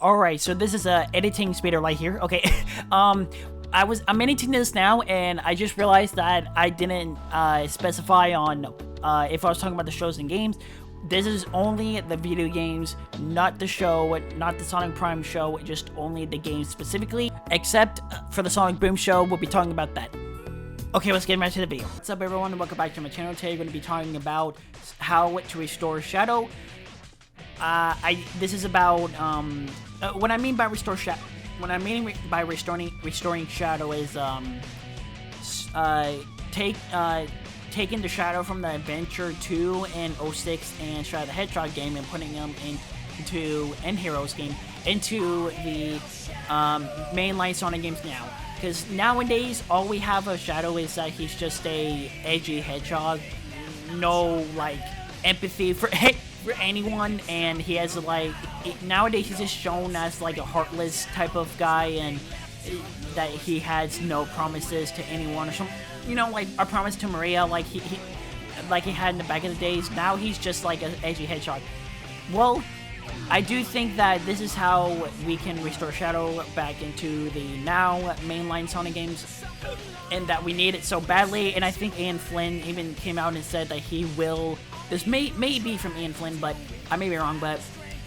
Alright, so this is editing speeder light here. Okay, I'm editing this now, and I just realized that I didn't specify on if I was talking about the shows and games. This is only the video games, not the show, not the Sonic Prime show, just only the games specifically. Except for the Sonic Boom show, we'll be talking about that. Okay, let's get right to the video. What's up, everyone, and welcome back to my channel. Today we're going to be talking about how to restore Shadow. This is about what I mean by restore Shadow. What I mean by restoring Shadow is taking the Shadow from the Adventure 2 and 06 and Shadow the Hedgehog game and putting them into Heroes game into the mainline Sonic games now. Because nowadays, all we have of Shadow is that he's just a edgy hedgehog, no like empathy for anyone, and he has like nowadays he's just shown as like a heartless type of guy, and that he has no promises to anyone or something. You know, like a promise to Maria, like he had in the back of the days. Now he's just like an edgy hedgehog. Well, I do think that this is how we can restore Shadow back into the now mainline Sonic games, and that we need it so badly. And I think Ian Flynn even came out and said that he will. This may be from Ian Flynn, but I may be wrong. But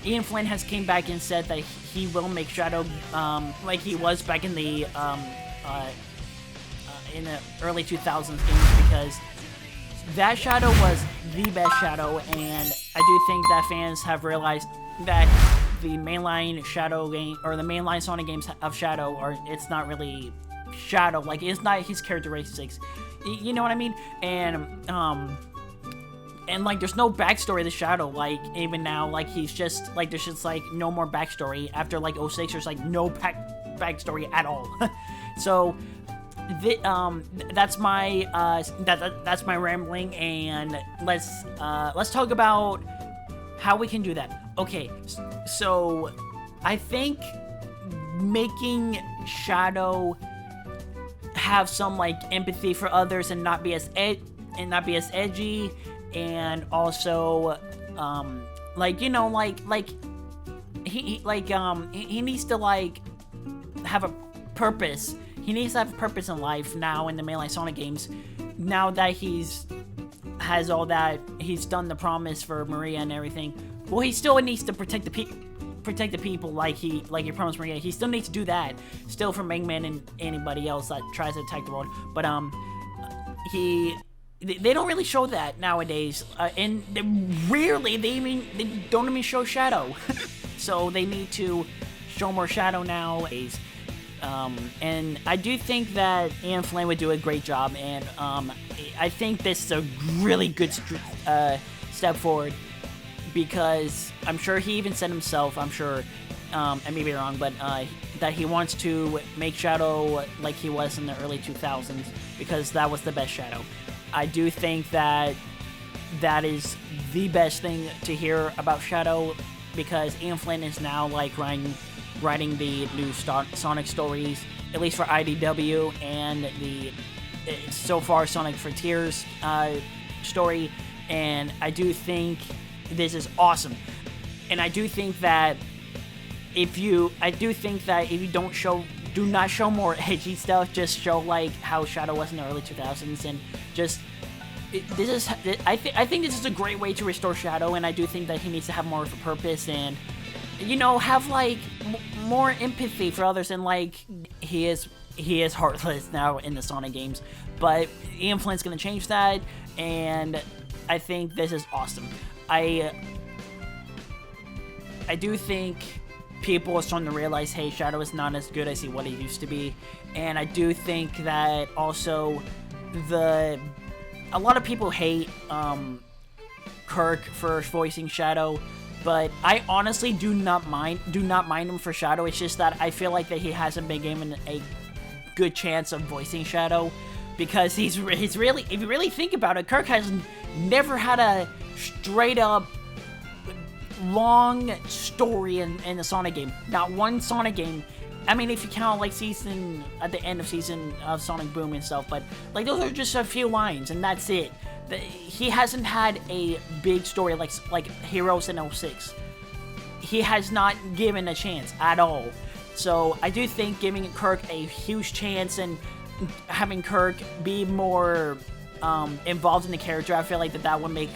Ian Flynn has came back and said that he will make Shadow like he was back in the early 2000s games, because that Shadow was the best Shadow, and I do think that fans have realized that the mainline Shadow game, or the mainline Sonic games of Shadow, it's not really Shadow, like it's not his characteristics, you know what I mean? And like there's no backstory to Shadow, like even now, like he's just like there's just like no more backstory after like 06. There's like no backstory at all. So that's my that's my rambling, and let's talk about how we can do that. Okay, so I think making Shadow have some like empathy for others and not be as edgy, and also like, you know, like he needs to like have a purpose. He needs to have a purpose in life now in the mainline Sonic games. Now that has all that, he's done the promise for Maria and everything. Well, he still needs to protect the people like he promised Maria. He still needs to do that still for Eggman and anybody else that tries to attack the world. But they don't really show that nowadays, and they don't even show Shadow. So they need to show more Shadow nowadays. And I do think that Ian Flynn would do a great job, and I think this is a really good step forward, because I'm sure he even said himself, I'm sure, I may be wrong, but that he wants to make Shadow like he was in the early 2000s, because that was the best Shadow. I do think that is the best thing to hear about Shadow, because Ian Flynn is now like writing the new Sonic stories, at least for IDW, and the so far Sonic Frontiers story, and I do think this is awesome. And I do think that if you do not show more edgy stuff, just show like how Shadow was in the early 2000s, and just I think this is a great way to restore Shadow, and I do think that he needs to have more of a purpose, and you know, have like more empathy for others, and like he is heartless now in the Sonic games, but Ian Flynn's gonna change that, and I think this is awesome. I do think people are starting to realize, hey, Shadow is not as good as what he used to be, and I do think that also a lot of people hate Kirk for voicing Shadow, but I honestly do not mind him for Shadow. It's just that I feel like that he hasn't been given a good chance of voicing Shadow, because he's really, if you really think about it, Kirk has never had a straight up long story in the Sonic game. Not one Sonic game. I mean, if you count like at the end of season of Sonic Boom and stuff, but like those are just a few lines and that's it. He hasn't had a big story like Heroes in 06. he has not given a chance at all. So I do think giving Kirk a huge chance and having Kirk be more involved in the character, I feel like that would make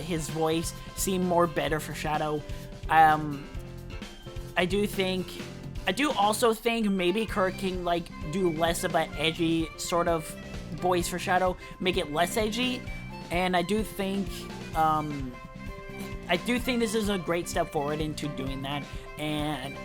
his voice seem more better for Shadow. I do also think maybe Kirk can like do less of an edgy sort of voice for Shadow, make it less edgy, and I do think this is a great step forward into doing that and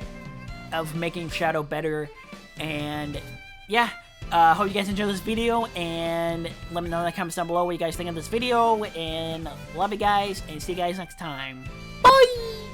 of making Shadow better. And yeah, hope you guys enjoyed this video, and let me know in the comments down below what you guys think of this video, and love you guys, and see you guys next time. Bye!